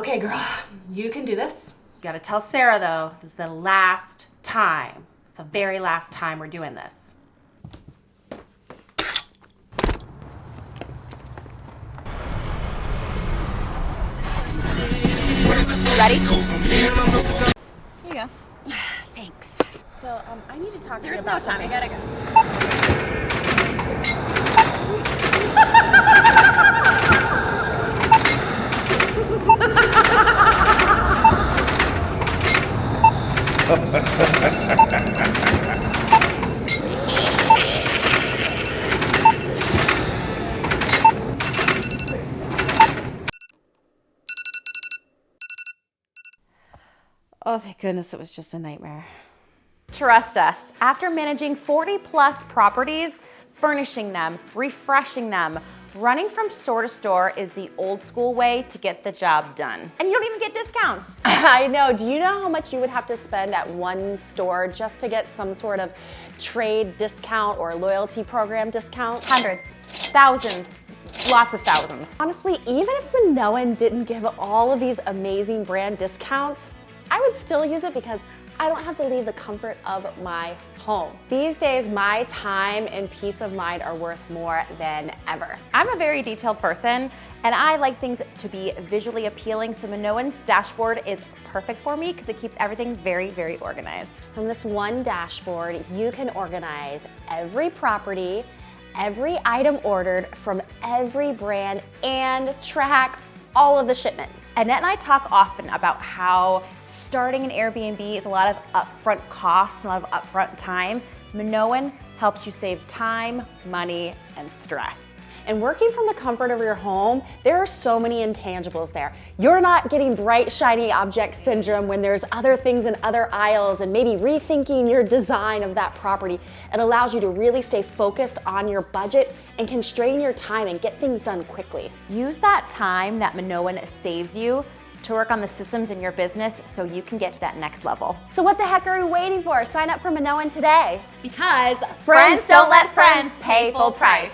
Okay, girl, you can do this. You gotta tell Sarah, though, this is the last time. It's the very last time we're doing this. Ready? Here you go. Thanks. So, I need to talk to you There's about no time. I something. gotta go. Oh, thank goodness it was just a nightmare. Trust us, after managing 40 plus properties, furnishing them, refreshing them, running from store to store is the old school way to get the job done. And you don't even get discounts. I know. Do you know how much you would have to spend at one store just to get some sort of trade discount or loyalty program discount? Hundreds, thousands, lots of thousands. Honestly, even if Minoan didn't give all of these amazing brand discounts, I would still use it because I don't have to leave the comfort of my home. These days, my time and peace of mind are worth more than ever. I'm a very detailed person and I like things to be visually appealing, so Minoan's dashboard is perfect for me because it keeps everything very, very organized. From this one dashboard, you can organize every property, every item ordered from every brand, and track all of the shipments. Annette and I talk often about how starting an Airbnb is a lot of upfront costs and a lot of upfront time. Minoan helps you save time, money, and stress. And working from the comfort of your home, there are so many intangibles there. You're not getting bright, shiny object syndrome when there's other things in other aisles and maybe rethinking your design of that property. It allows you to really stay focused on your budget and constrain your time and get things done quickly. Use that time that Minoan saves you to work on the systems in your business so you can get to that next level. So what the heck are we waiting for? Sign up for Minoan today. Because Friends don't let friends pay full price.